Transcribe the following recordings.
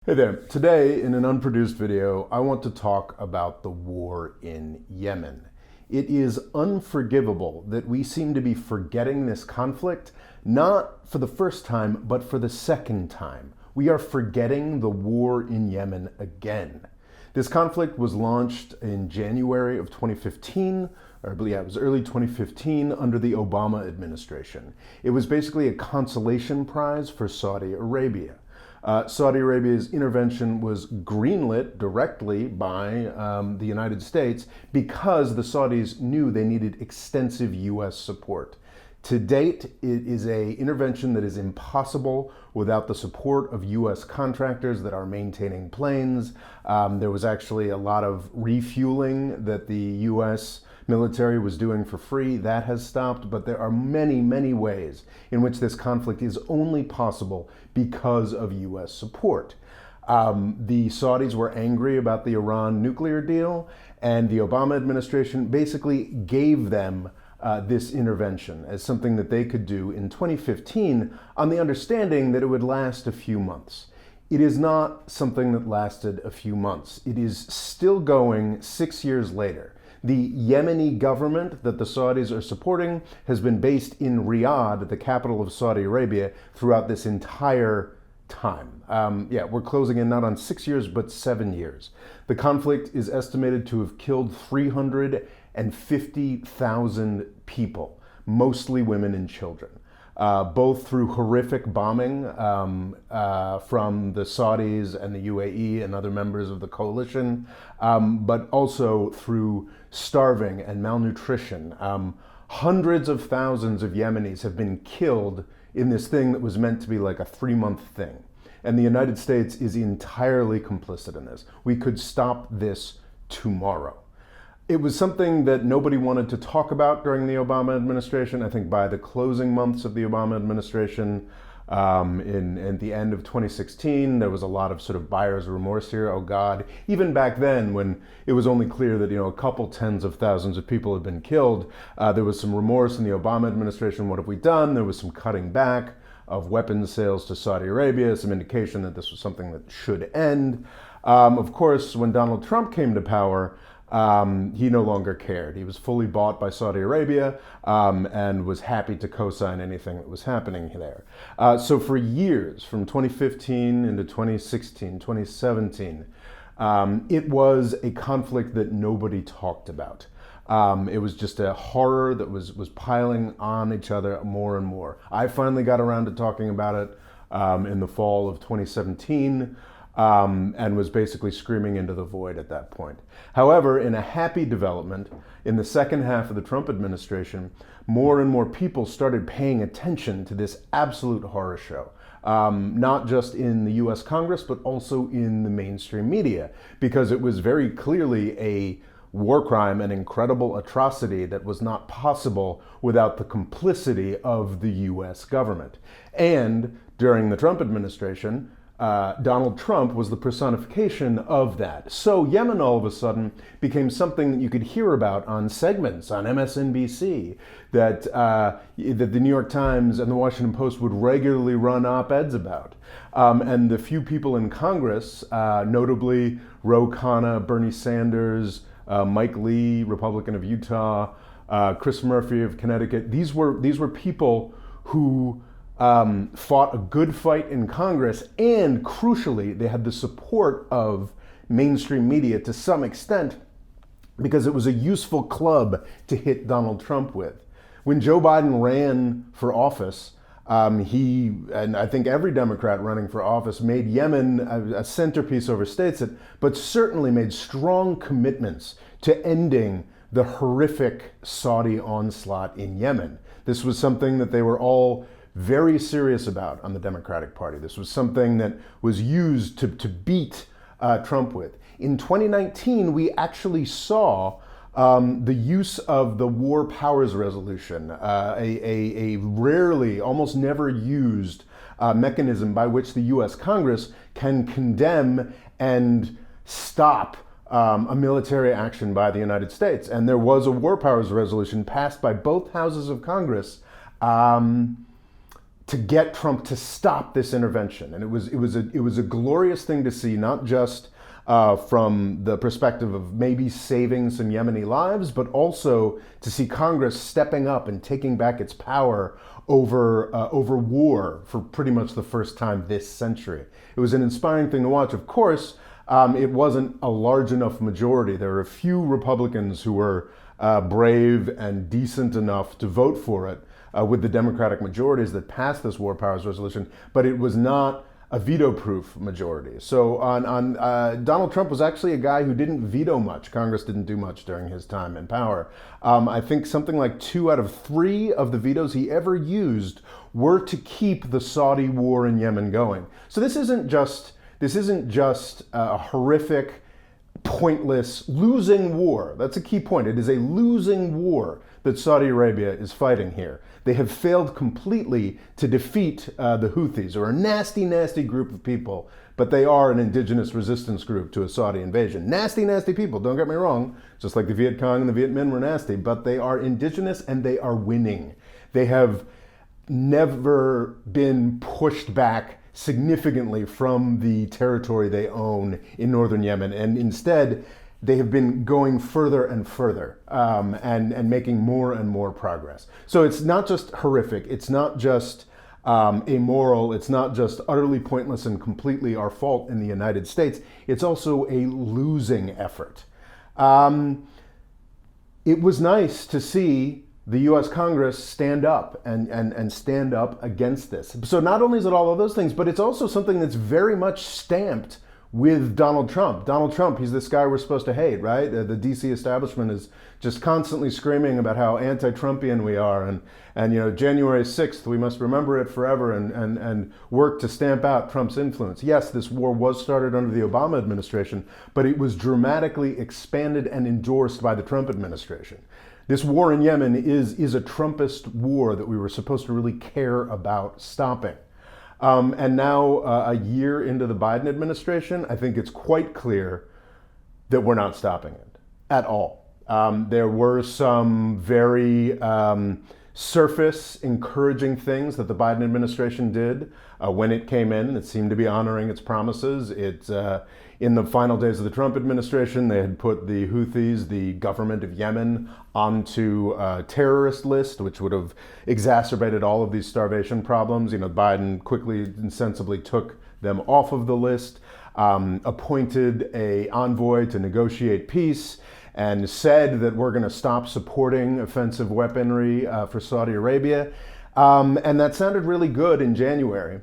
Hey there. Today, in an unproduced video, I want to talk about the war in Yemen. It is unforgivable that we seem to be forgetting this conflict, not for the first time, but for the second time. We are forgetting the war in Yemen again. This conflict was launched in January of 2015, or I believe it was early 2015 under the Obama administration. It was basically a consolation prize for Saudi Arabia. Saudi Arabia's intervention was greenlit directly by the United States because the Saudis knew they needed extensive U.S. support. To date, it is an intervention that is impossible without the support of U.S. contractors that are maintaining planes. There was actually a lot of refueling that the U.S. military was doing for free. That has stopped, but there are many, many ways in which this conflict is only possible because of U.S. support. The Saudis were angry about the Iran nuclear deal, and the Obama administration basically gave them this intervention as something that they could do in 2015 on the understanding that it would last a few months. It is not something that lasted a few months. It is still going 6 years later. The Yemeni government that the Saudis are supporting has been based in Riyadh, the capital of Saudi Arabia, throughout this entire time. We're closing in not on 6 years, but 7 years. The conflict is estimated to have killed 350,000 people, mostly women and children. Both through horrific bombing from the Saudis and the UAE and other members of the coalition, but also through starving and malnutrition. Hundreds of thousands of Yemenis have been killed in this thing that was meant to be like a 3-month thing. And the United States is entirely complicit in this. We could stop this tomorrow. It was something that nobody wanted to talk about during the Obama administration. I think by the closing months of the Obama administration, in the end of 2016, there was a lot of sort of buyer's remorse here. Oh God, even back then when it was only clear that, a couple tens of thousands of people had been killed, there was some remorse in the Obama administration. What have we done? There was some cutting back of weapons sales to Saudi Arabia, some indication that this was something that should end. Of course, when Donald Trump came to power, he no longer cared. He was fully bought by Saudi Arabia and was happy to co-sign anything that was happening there. So for years, from 2015 into 2016, 2017, it was a conflict that nobody talked about. It was just a horror that was piling on each other more and more. I finally got around to talking about it in the fall of 2017. And was basically screaming into the void at that point. However, in a happy development, in the second half of the Trump administration, more and more people started paying attention to this absolute horror show. Not just in the US Congress, but also in the mainstream media, because it was very clearly a war crime, an incredible atrocity that was not possible without the complicity of the US government. And during the Trump administration, Donald Trump was the personification of that. So Yemen all of a sudden became something that you could hear about on segments on MSNBC, that the New York Times and the Washington Post would regularly run op-eds about. And the few people in Congress, notably Ro Khanna, Bernie Sanders, Mike Lee, Republican of Utah, Chris Murphy of Connecticut, these were people who fought a good fight in Congress, and crucially, they had the support of mainstream media to some extent because it was a useful club to hit Donald Trump with. When Joe Biden ran for office, he, and I think every Democrat running for office, made Yemen a centerpiece, overstates it, but certainly made strong commitments to ending the horrific Saudi onslaught in Yemen. This was something that they were all very serious about on the Democratic Party. This was something that was used to beat Trump with. In 2019, we actually saw the use of the War Powers Resolution, a rarely, almost never used mechanism by which the US Congress can condemn and stop a military action by the United States. And there was a War Powers Resolution passed by both houses of Congress to get Trump to stop this intervention. And it was a glorious thing to see, not just from the perspective of maybe saving some Yemeni lives, but also to see Congress stepping up and taking back its power over war for pretty much the first time this century. It was an inspiring thing to watch. Of course, it wasn't a large enough majority. There were a few Republicans who were brave and decent enough to vote for it with the Democratic majorities that passed this war powers resolution, but it was not a veto-proof majority. So Donald Trump was actually a guy who didn't veto much. Congress didn't do much during his time in power. I think something like 2 out of 3 of the vetoes he ever used were to keep the Saudi war in Yemen going. So this isn't just a horrific, pointless, losing war. That's a key point. It is a losing war that Saudi Arabia is fighting here. They have failed completely to defeat the Houthis, or a nasty, nasty group of people, but they are an indigenous resistance group to a Saudi invasion. Nasty, nasty people, don't get me wrong, just like the Viet Cong and the Viet Minh were nasty, but they are indigenous and they are winning. They have never been pushed back significantly from the territory they own in northern Yemen, and instead they have been going further and further and making more and more progress. So it's not just horrific, it's not just amoral, it's not just utterly pointless and completely our fault in the United States, it's also a losing effort. It was nice to see the US Congress stand up and stand up against this. So not only is it all of those things, but it's also something that's very much stamped with Donald Trump. Donald Trump, he's this guy we're supposed to hate, right? The DC establishment is just constantly screaming about how anti-Trumpian we are, and you know, January 6th, we must remember it forever and work to stamp out Trump's influence. Yes, this war was started under the Obama administration, but it was dramatically expanded and endorsed by the Trump administration. This war in Yemen is a Trumpist war that we were supposed to really care about stopping. And now, a year into the Biden administration, I think it's quite clear that we're not stopping it at all. There were some very surface encouraging things that the Biden administration did when it came in. It seemed to be honoring its promises. In the final days of the Trump administration, they had put the Houthis, the government of Yemen, onto a terrorist list, which would have exacerbated all of these starvation problems. You know, Biden quickly and sensibly took them off of the list, appointed an envoy to negotiate peace, and said that we're going to stop supporting offensive weaponry for Saudi Arabia. And that sounded really good in January.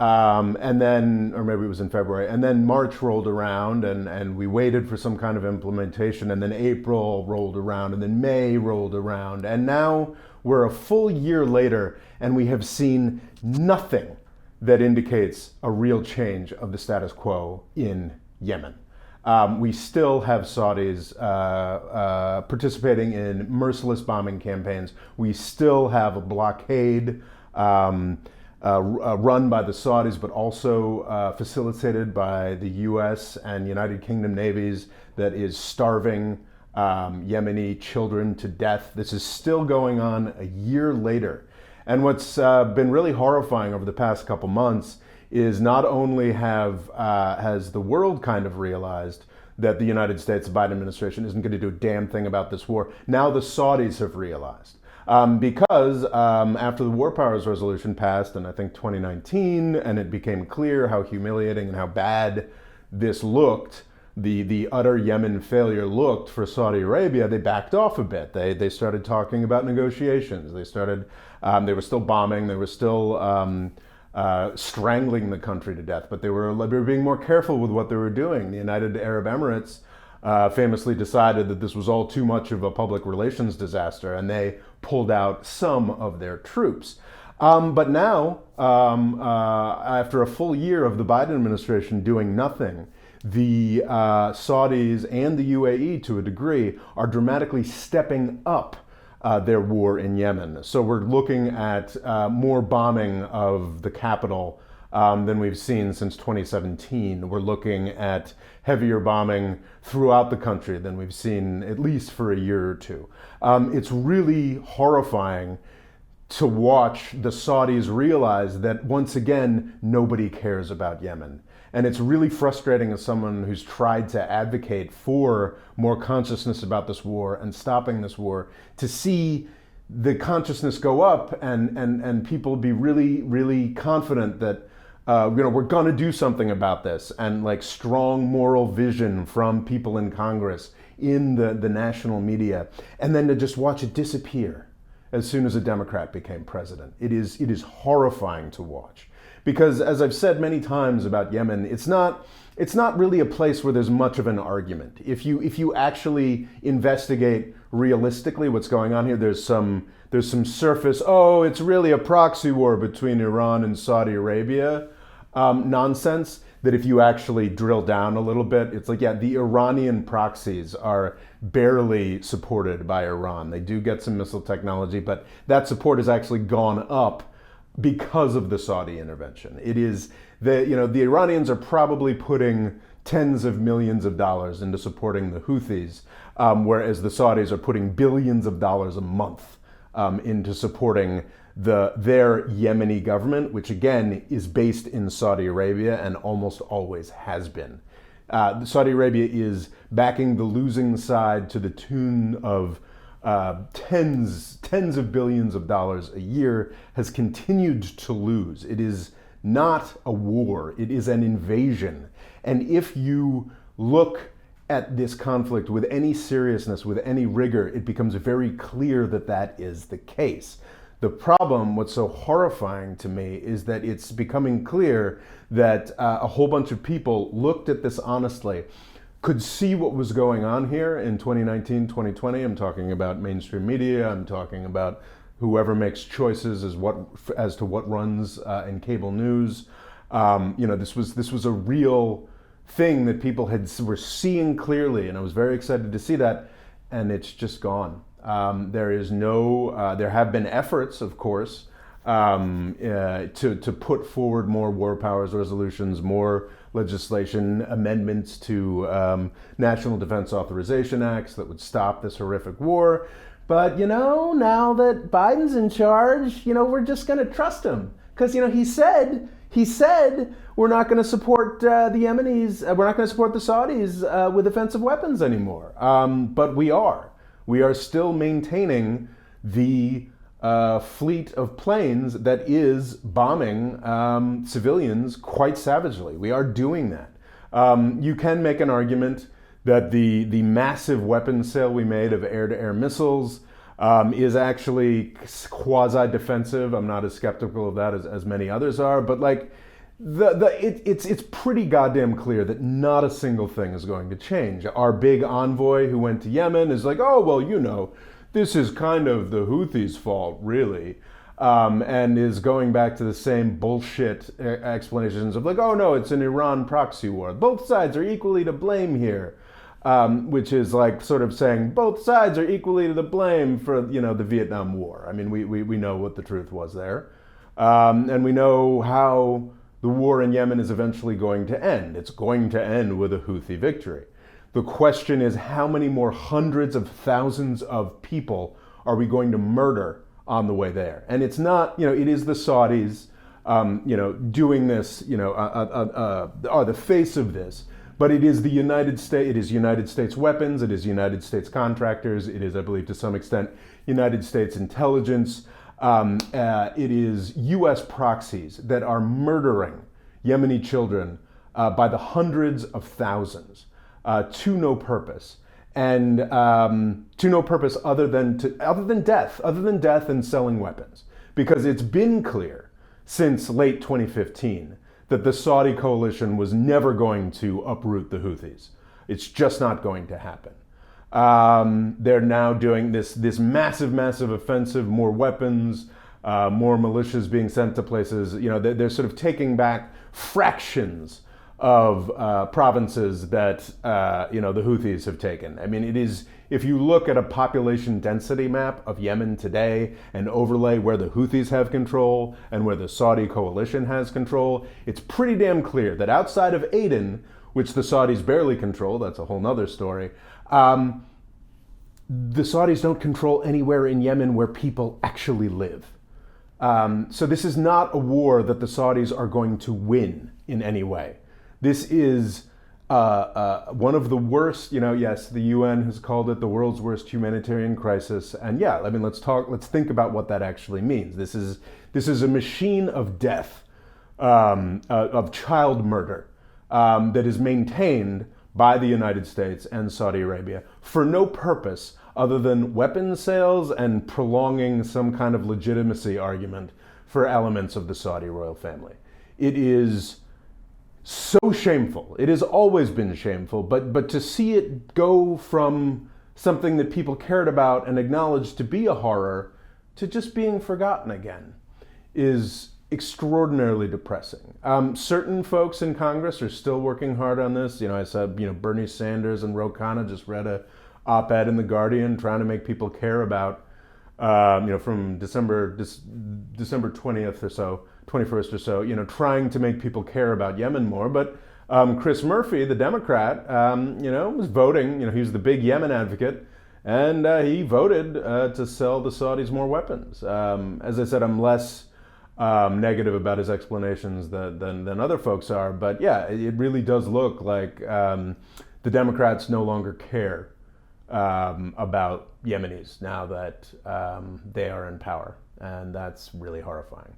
And then, or maybe it was in February, and then March rolled around and we waited for some kind of implementation, and then April rolled around, and then May rolled around, and now we're a full year later and we have seen nothing that indicates a real change of the status quo in Yemen. We still have Saudis participating in merciless bombing campaigns. We still have a blockade run by the Saudis, but also facilitated by the US and United Kingdom navies, that is starving Yemeni children to death. This is still going on a year later. And what's been really horrifying over the past couple months is not only has the world kind of realized that the United States, the Biden administration, isn't going to do a damn thing about this war, now the Saudis have realized. Because after the War Powers Resolution passed in, I think, 2019, and it became clear how humiliating and how bad this looked, the utter Yemen failure looked for Saudi Arabia, they backed off a bit. They started talking about negotiations. They were still bombing. They were still strangling the country to death, but they were being more careful with what they were doing. The United Arab Emirates famously decided that this was all too much of a public relations disaster, and they pulled out some of their troops. But now, after a full year of the Biden administration doing nothing, the Saudis and the UAE, to a degree, are dramatically stepping up their war in Yemen. So we're looking at more bombing of the capital than we've seen since 2017. We're looking at heavier bombing throughout the country than we've seen at least for a year or two. It's really horrifying to watch the Saudis realize that once again, nobody cares about Yemen. And it's really frustrating as someone who's tried to advocate for more consciousness about this war and stopping this war, to see the consciousness go up and people be really, really confident that we're going to do something about this, and like strong moral vision from people in Congress, in the national media, and then to just watch it disappear as soon as a Democrat became president. It is horrifying to watch, because as I've said many times about Yemen, it's not really a place where there's much of an argument. If you actually investigate realistically what's going on here, there's some surface, oh, it's really a proxy war between Iran and Saudi Arabia nonsense, that if you actually drill down a little bit, it's like, yeah, the Iranian proxies are barely supported by Iran. They do get some missile technology, but that support has actually gone up because of the Saudi intervention. It is the Iranians are probably putting tens of millions of dollars into supporting the Houthis, whereas the Saudis are putting billions of dollars a month into supporting their Yemeni government, which again is based in Saudi Arabia and almost always has been. Saudi Arabia is backing the losing side to the tune of tens of billions of dollars a year, has continued to lose. It is not a war, it is an invasion. And if you look at this conflict with any seriousness, with any rigor, it becomes very clear that that is the case. The problem, what's so horrifying to me, is that it's becoming clear that a whole bunch of people looked at this honestly, could see what was going on here in 2019, 2020. I'm talking about mainstream media. I'm talking about whoever makes choices as to what runs in cable news. This was a real thing that people were seeing clearly, and I was very excited to see that, and it's just gone. There have been efforts, of course, to put forward more war powers resolutions, more legislation, amendments to National Defense Authorization Acts that would stop this horrific war. But, now that Biden's in charge, we're just going to trust him. Because, he said we're not going to support the Yemenis, we're not going to support the Saudis with offensive weapons anymore. But we are. We are still maintaining the fleet of planes that is bombing civilians quite savagely. We are doing that. You can make an argument that the massive weapons sale we made of air-to-air missiles is actually quasi-defensive. I'm not as skeptical of that as many others are, but like it's pretty goddamn clear that not a single thing is going to change. Our big envoy who went to Yemen is like, oh, well, this is kind of the Houthis' fault, really, and is going back to the same bullshit explanations of like, oh, no, it's an Iran proxy war. Both sides are equally to blame here, which is like sort of saying both sides are equally to the blame for, the Vietnam War. I mean, we know what the truth was there, and we know how the war in Yemen is eventually going to end. It's going to end with a Houthi victory. The question is, how many more hundreds of thousands of people are we going to murder on the way there? And it's not, it is the Saudis, doing this, are the face of this. But it is the United States. It is United States weapons. It is United States contractors. It is, I believe, to some extent, United States intelligence. It is U.S. proxies that are murdering Yemeni children by the hundreds of thousands. To no purpose, and to no purpose other than death and selling weapons, because it's been clear since late 2015 that the Saudi coalition was never going to uproot the Houthis. It's just not going to happen. They're now doing this massive offensive, more weapons, more militias being sent to places. They're sort of taking back fractions of provinces that the Houthis have taken. I mean, it is, if you look at a population density map of Yemen today and overlay where the Houthis have control and where the Saudi coalition has control, it's pretty damn clear that outside of Aden, which the Saudis barely control, that's a whole nother story, the Saudis don't control anywhere in Yemen where people actually live. So this is not a war that the Saudis are going to win in any way. This is one of the worst, yes, the UN has called it the world's worst humanitarian crisis. And yeah, I mean, let's think about what that actually means. This is a machine of death, of child murder, that is maintained by the United States and Saudi Arabia for no purpose other than weapons sales and prolonging some kind of legitimacy argument for elements of the Saudi royal family. It is so shameful. It has always been shameful, but to see it go from something that people cared about and acknowledged to be a horror to just being forgotten again is extraordinarily depressing. Certain folks in Congress are still working hard on this. I saw, Bernie Sanders and Ro Khanna just read a op-ed in The Guardian trying to make people care about, from December 20th or so, 21st or so, trying to make people care about Yemen more. But Chris Murphy, the Democrat, was voting, he was the big Yemen advocate, and he voted to sell the Saudis more weapons. As I said, I'm less negative about his explanations than other folks are. But yeah, it really does look like the Democrats no longer care about Yemenis now that they are in power. And that's really horrifying.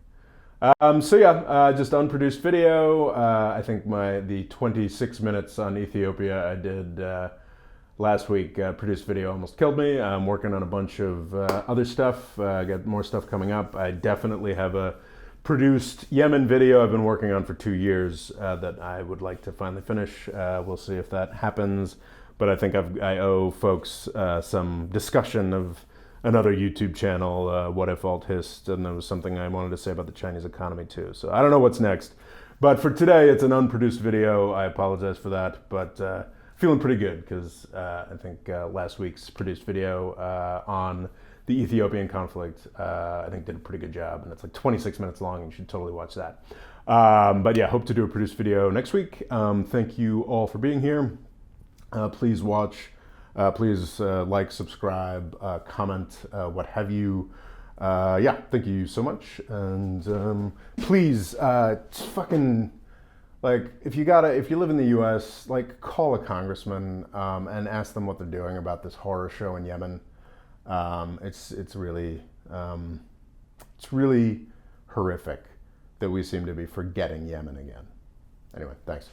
So yeah, just unproduced video. I think the 26 minutes on Ethiopia I did last week, produced video almost killed me. I'm working on a bunch of other stuff. I got more stuff coming up. I definitely have a produced Yemen video I've been working on for 2 years that I would like to finally finish. We'll see if that happens. But I think I owe folks some discussion of another YouTube channel, What If Alt Hist, and there was something I wanted to say about the Chinese economy too. So I don't know what's next. But for today, it's an unproduced video. I apologize for that, but feeling pretty good because I think last week's produced video on the Ethiopian conflict, I think did a pretty good job, and it's like 26 minutes long, and you should totally watch that. But yeah, hope to do a produced video next week. Thank you all for being here. Please watch, please like, subscribe, comment, what have you. Yeah, thank you so much. And please, fucking, like, if you live in the US, like, call a congressman and ask them what they're doing about this horror show in Yemen. It's really horrific that we seem to be forgetting Yemen again. Anyway, thanks.